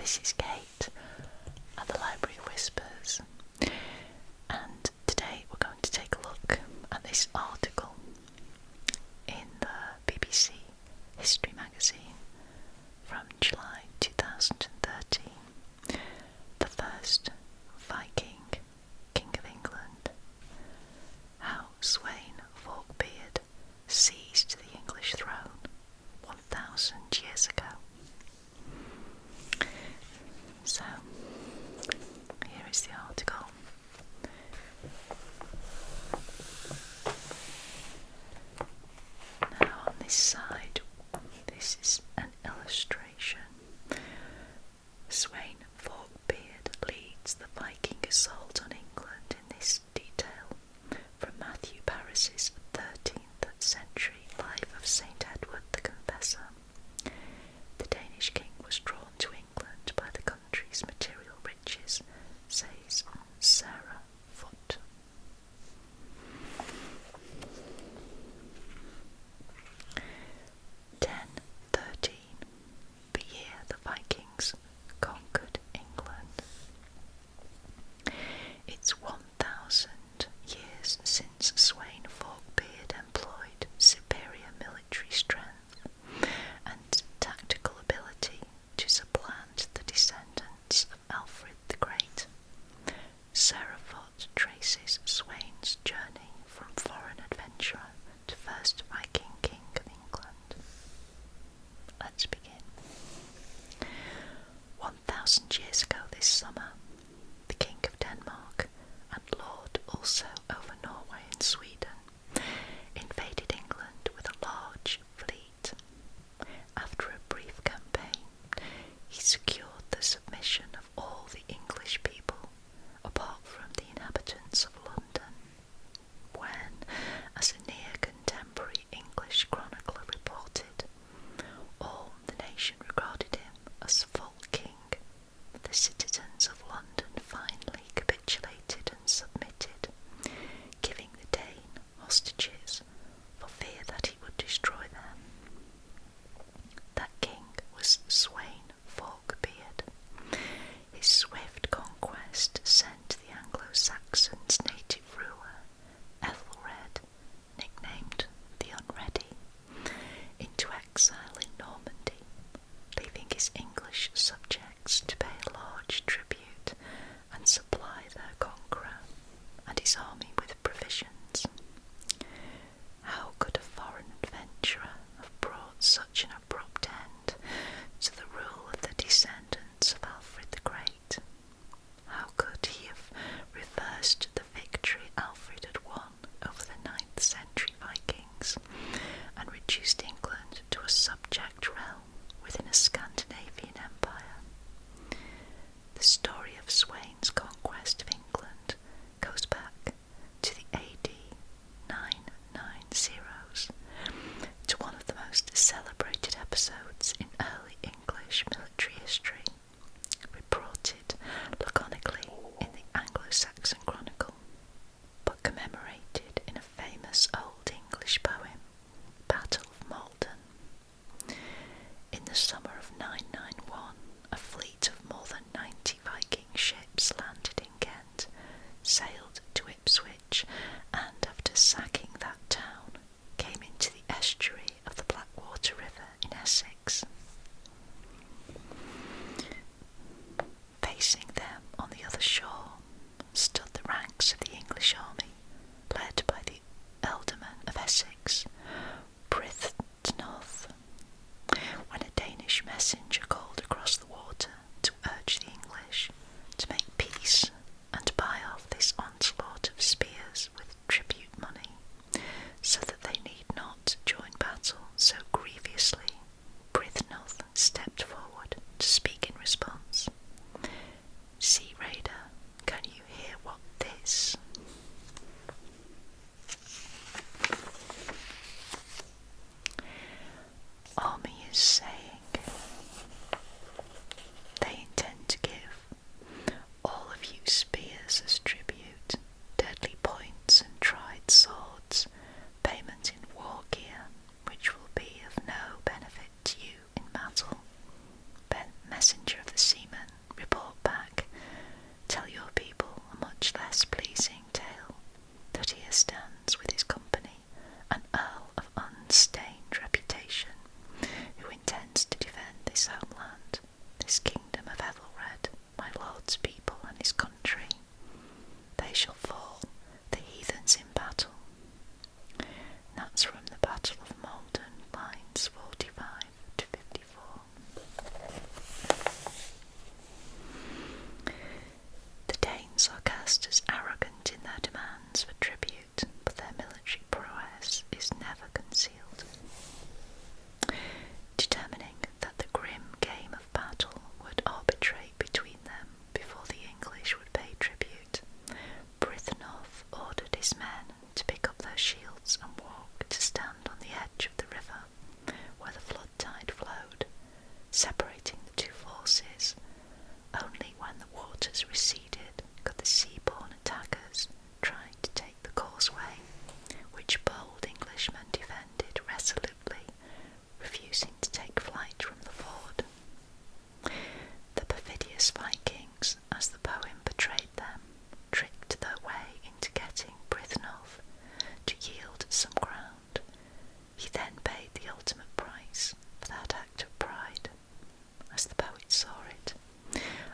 This is Kate at the Library Whispers, and today we're going to take a look at this article in the BBC History magazine from July 2013. The first Viking King of England. How Swein Forkbeard seized the English throne 1,000 years ago. So, here is the article. Now on this side, this is an illustration. Swein Forkbeard leads the Viking assault on England in this detail from Matthew Paris's 13th century Life of St. Edward the Confessor. The Danish king was drawn to England by the country's material riches, says Sarah Foote. The year the Vikings conquered England. It's 1,000 years since Swein Forkbeard employed superior military strength and tactical ability to supplant the descendants of Alfred the Great. Sarah Foote traces Sweyn's journey from foreign adventurer to first Viking king of England. Let's begin. 1,000 years ago this summer, the King of Denmark and lord also over Norway and Sweden invaded England with a large fleet. After a brief campaign, he secured the submission of all the English people, apart from the inhabitants of London, when, as a near-contemporary English chronicler reported, all the nation regarded him as full king. The citizens of London finally capitulated and submitted, giving the Dane hostages for fear that he would destroy them. That king was Swein Forkbeard. His swift conquest sent the Anglo-Saxons' native ruler, Ethelred, nicknamed the Unready, into exile in Normandy, leaving his English subjects to pay a large tribute and supply their conqueror and his army with provisions. How could a foreign adventurer have brought such an abrupt end to the rule of the descendants of Alfred the Great? How could he have reversed the victory Alfred had won over the 9th century Vikings and reduced England to a subject realm within a Scandinavian empire? The story of Sweyn's conquest of England goes back to the AD 990s, to one of the most celebrated episodes in early English military history, reported laconically in the Anglo-Saxon Chronicle, but commemorated in a famous Old English poem, Battle of Maldon. In the summer of 991, a fleet of more than 90 Viking ships landed in Kent, sailed to Ipswich, and after sacking that town, came into the estuary of the Blackwater River in Essex. Facing them on the other shore stood the ranks of the English army, led by the Ealdorman of Essex, Brythnoth. When a Danish messenger called across the water to urge the English to make peace and buy off this onslaught of spears with tribute money, so that they need not join battle so grievously, Brythnoth stepped forward to speak in response. Sea Raider, can you hear what this? Army is saying. this homeland, this kingdom of Ethelred, my lord's people and his country. They shall fall, the heathens in battle. And that's from the Battle of Maldon, lines 45 to 54. The Danes are cast as arrogant in their demands for tribute, but their military prowess is never concealed. Determining that the grim game of battle would arbitrate between them before the English would pay tribute, Brythnorth ordered his men to pick up their shields and walk to stand on the edge of the river where the flood tide flowed, separating the two forces. Only when the waters receded could the seaborne attackers try to take the causeway, which bold Englishmen defended resolutely, refusing to take flight from the ford. The perfidious Vikings, as the poem portrayed them, tricked their way into getting Brythnorth to yield some ground. He then paid the ultimate price for that act of pride, as the poet saw it,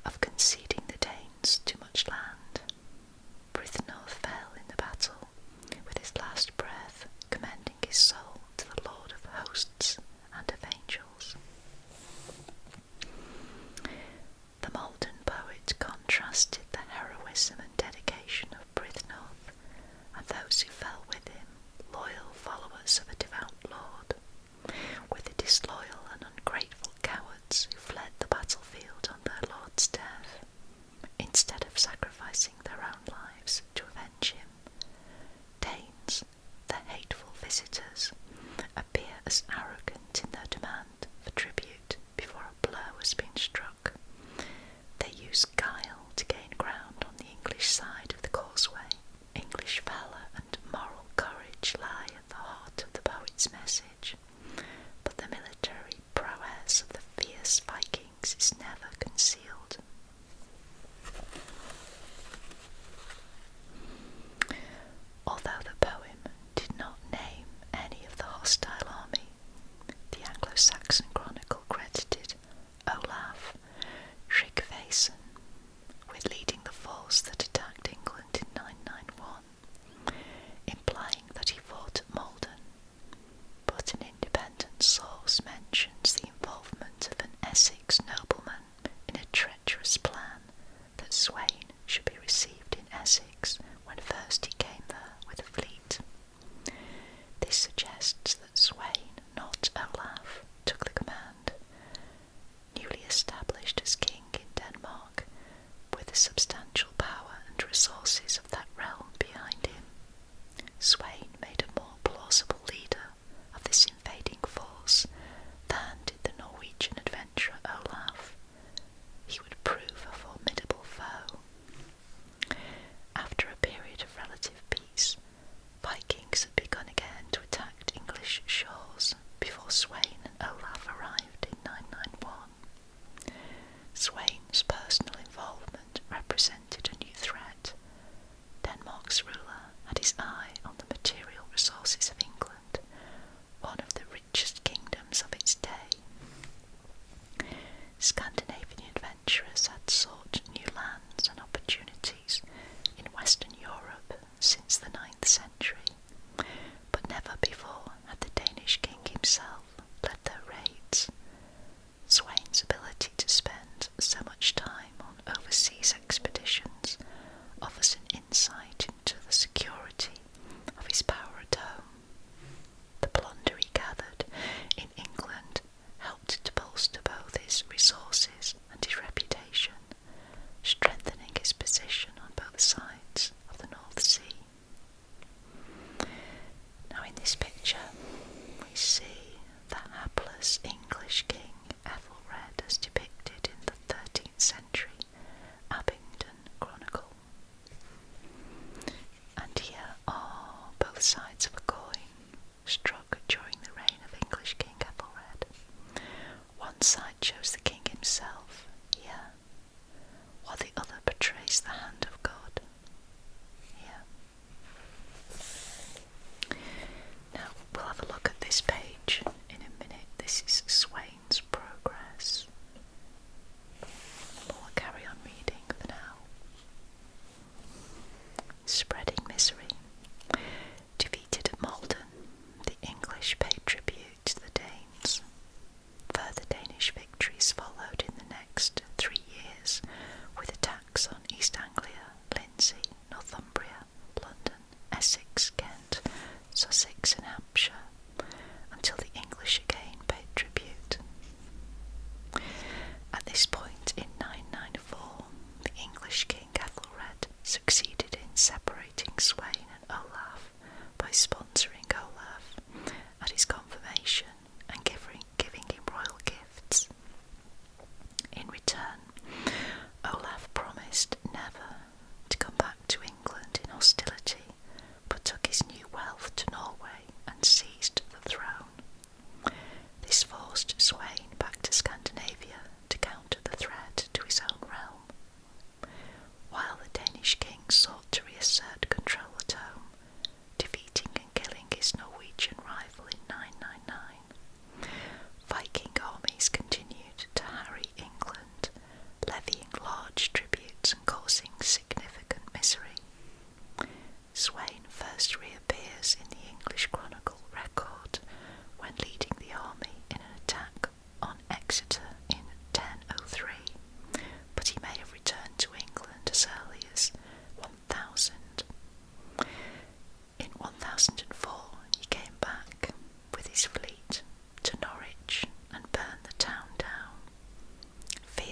of conceding the Danes too much land. Brythnorth fell in the battle, with his last breath commending his soul to the Lord of hosts and of angels. The Malden poet contrasted the heroism and dedication of Brythnorth and those who fell with him, loyal followers of a devout lord, with the disloyal and ungrateful cowards who fled the battlefield on their lord's death, instead of sacrificing their own lives to avenge him. Danes, the hateful visitors, appear as arrogant in their demand for tribute before a blow has been struck. They use guile to gain ground on the English side of the causeway. English valour and moral courage lie at the heart of the poet's message, but the military prowess of the fierce Vikings is never concealed. Although the poem did not name any of the hostile army, the Anglo-Saxon chronicle credited Olaf Tryggvason with leading the force that attacked England in 991, implying that he fought at Maldon, but an independent source mentions the involvement of an Essex nobleman in a treacherous plan that Swein should be received in Essex when first he came there with a fleet. This suggests that Swein, not Olaf, took the command. Newly established as king in Denmark, with the substantial power and resources of that realm behind him, Swein made a more plausible leader of this invading force than did the Norwegian adventurer Olaf. He would prove a formidable foe. After a period of relative peace, Vikings had begun again to attack English shores before Swein and Olaf arrived in 991. Sweyn's personal involvement represented a new threat. Denmark's ruler had his eye on the material resources of England, one of the richest kingdoms of its day. Scandinavian adventurers had sought new lands and opportunities in Western Europe since the 9th century, but never before had the Danish king himself led their raids. Sweyn's ability to spend so much time on overseas expeditions offers an insight into the security of his power at home. The plunder he gathered in England helped to bolster both his resources and his reputation, strengthening his position on both sides of the North Sea. Now in this picture we see the hapless English king Ethelred as depicted in the 13th century Abingdon Chronicle. And here are both sides of a coin struck during the reign of English King Ethelred. One side shows the king himself here, while the other portrays the hand of God here. Now we'll have a look at this page in a minute. This is Sweyn's Progress.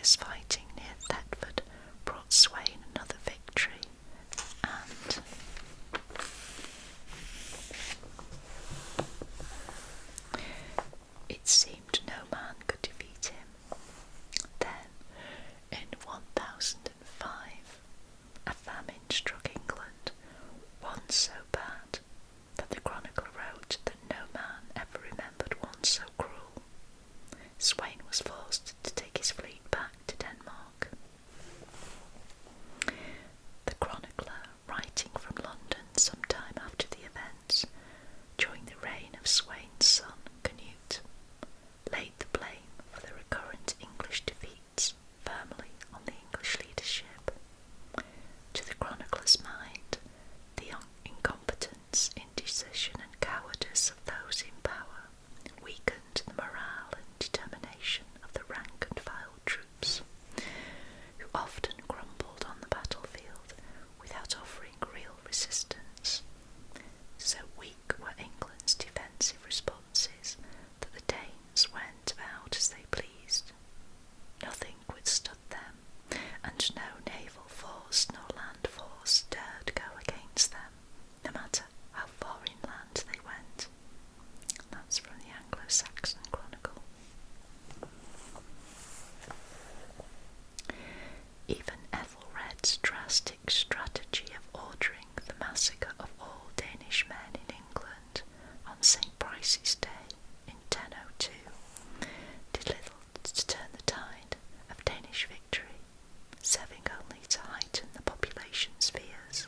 furious fighting near Thetford brought Swein another victory, and it seemed no man could defeat him. Then, in 1005, a famine struck England, one so bad that the chronicler wrote that no man ever remembered one so cruel. Swein was forced to take his fleet back to Denmark. The chronicler, writing from London some time after the events, during the reign of Swein's son Canute, laid the blame for the recurrent English defeats firmly on the English leadership. To the chronicler's mind, the incompetence, indecision and cowardice of those in power weakened the morale and determination of the rank and file troops, who often crumbled on the battlefield without offering real resistance. So weak were England's defensive responses that the Danes went about as they pleased. Nothing withstood them, and no naval force nor land force dared go against them, no matter how far inland they went. That's from the Anglo-Saxon Chronicle. Even Ethelred's drastic strategy of ordering the massacre of all Danish men in England on St. Brice's Day in 1002 did little to turn the tide of Danish victory, serving only to heighten the population's fears.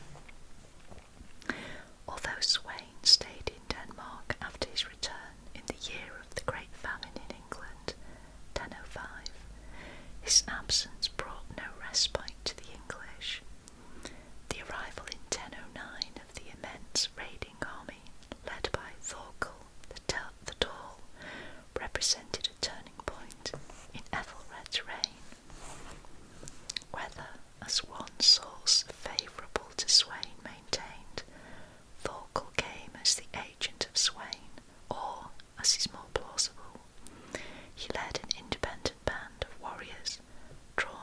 Although Swein stayed in Denmark after his return in the year of the Great Famine in England, 1005, his absence brought no respite to the English. The arrival in 1009 of the immense raiding army led by Thorkel the Tall represented a turning point in Ethelred's reign. Whether, as one source favourable to Swein maintained, Thorkel came as the agent of Swein, or, as is more plausible, he led an independent band of warriors drawn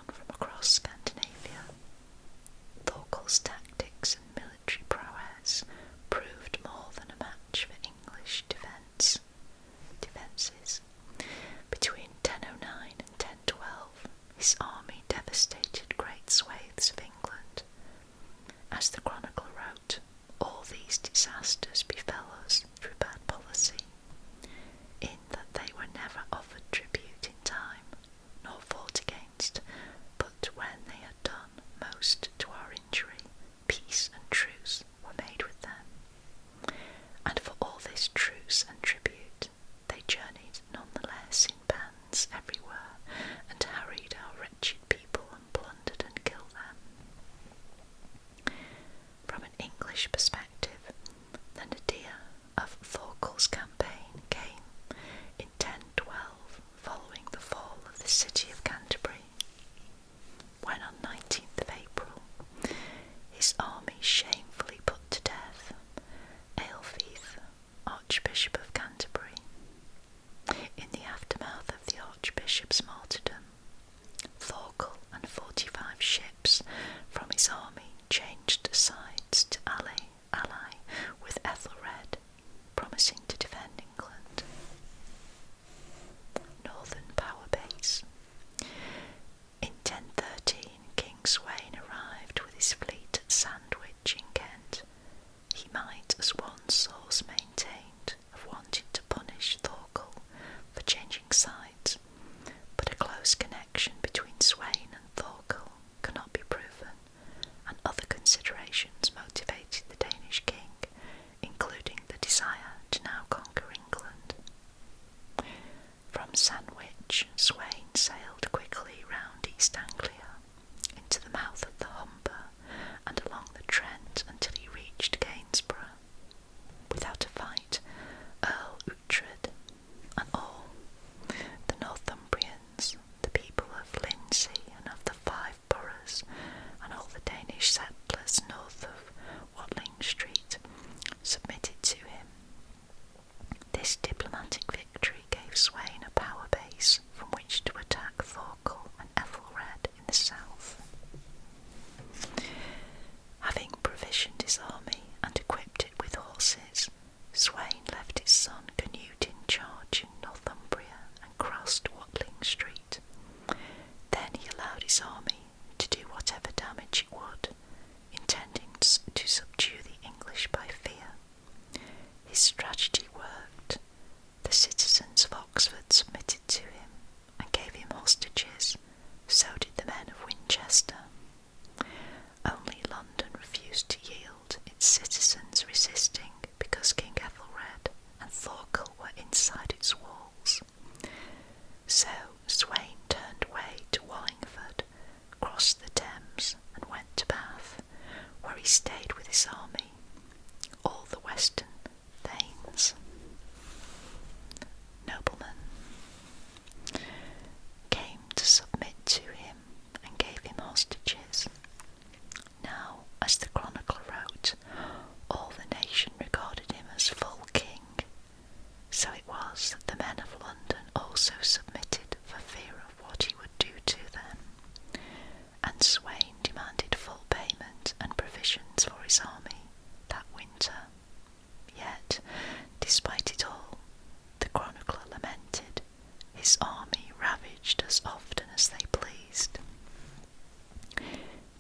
managed as often as they pleased.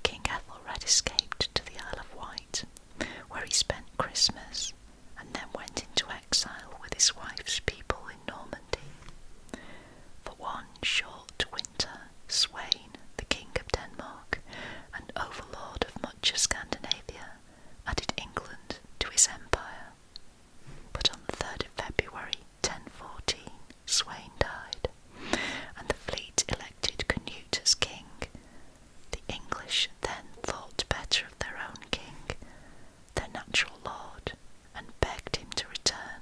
King Ethelred escaped to the Isle of Wight, where he spent Christmas, and then went into exile with his wife's people in Normandy. For one short winter, Swein, the King of Denmark, and overlord of much of Scandinavia, added England to his empire. But on the 3rd of February 1014, Swein died, and the fleet elected Canute as king. The English then thought better of their own king, their natural lord, and begged him to return,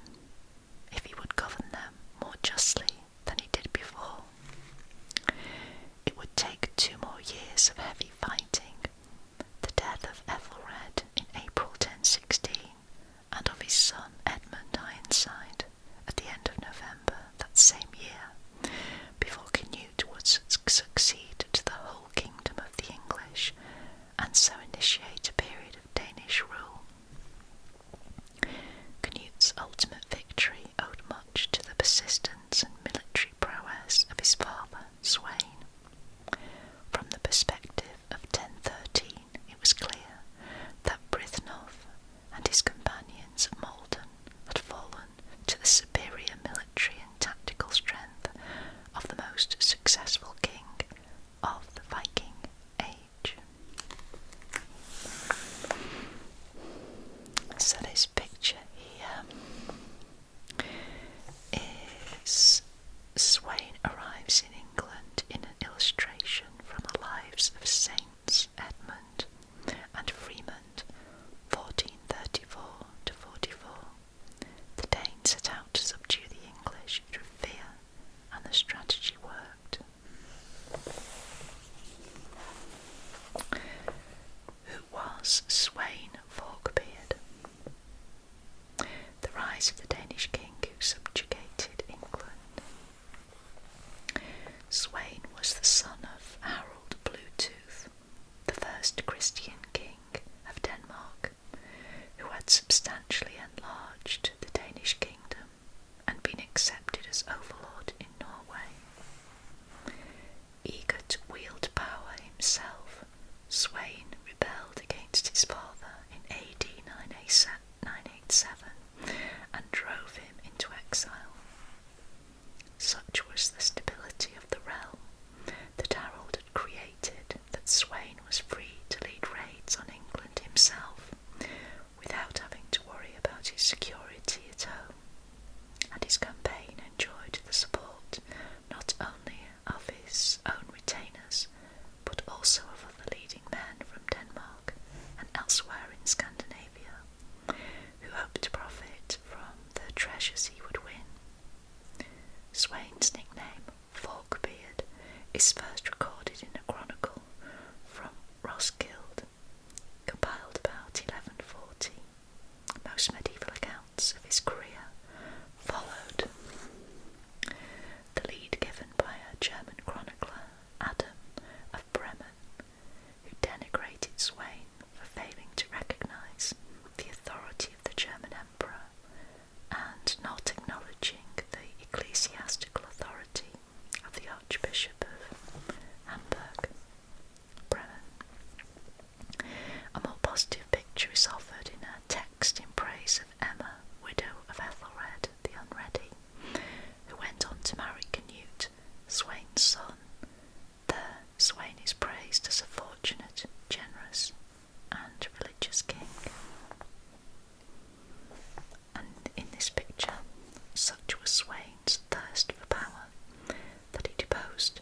if he would govern them more justly than he did before. It would take 2 more years of heavy fighting, the death of Ethelred in April 1016, and of his son Edmund Ironside at the end of November that same year, before Canute would succeed to the whole kingdom of the English, and so initiate a period of Danish rule. Canute's ultimate victory owed much to the persistence and military prowess of his father, Swein. From the perspective of 1013, it was clear that Brythnoth and his companions at Malden had fallen to the superior military and tactical strength of the most successful king of the Viking age. So this picture here is Swein arrives in England in an illustration from the lives of Saints Edmund and Freemund, 1434 to 44. The Danes set out to subdue the English through fear, and the strategy worked. Who was Swein Forkbeard? The rise of the Danish king who subjugated England. Swein was the son of Harold Bluetooth, the first Christian king of Denmark, who had substantially enlarged the Danish kingdom and been accepted as overlord in Norway. Eager to wield power himself, Swein rebelled against his father in AD 987 and drove him into exile. Such was the stability of the realm that Harold had created that Swein was free to lead raids on England himself, without having to worry about his security at home, and his campaign enjoyed the support not only of his own retainers, but also of other leading men from Denmark and elsewhere in Scandinavia, who hoped to profit from the treasures he would win. Swein's nickname, Forkbeard, is first recorded in a chronicle from Roskilde, compiled about 1140. Most medieval accounts of his career followed. The lead given by a German chronicler, Adam of Bremen, who denigrated Swein for failing to recognise the authority of the German emperor and not acknowledging the ecclesiastical authority of the Archbishop of Hamburg, Bremen. A more positive picture is offered in a text in praise of Emma, widow of Ethelred the Unready, who went on to marry Canute, Sweyn's son. There, Swein is praised as a fortunate, generous, and religious king. And in this picture, such was Sweyn's thirst for power that he deposed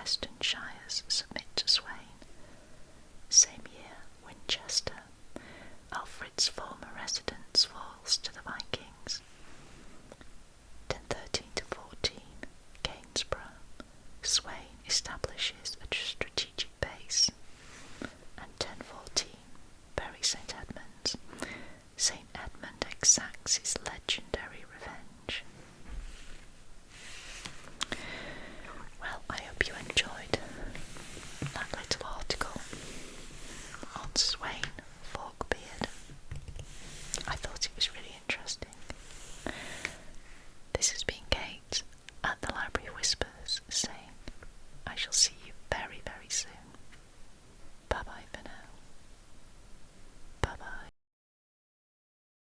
western shires, so